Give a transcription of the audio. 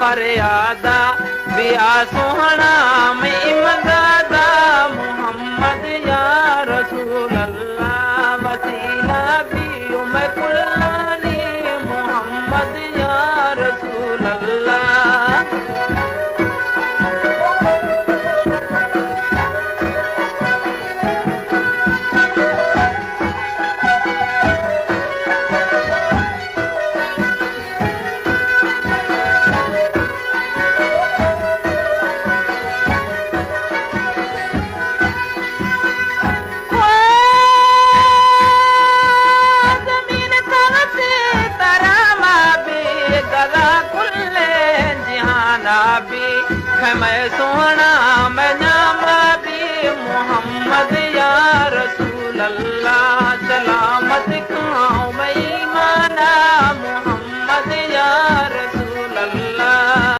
फरियादा बिया सोहना में इमदादा मोहम्मद या रसूल अल्लाह वसीला भी मैं कुल्लानी मोहम्मद या रसूल अल्लाह मैं सोहना मैं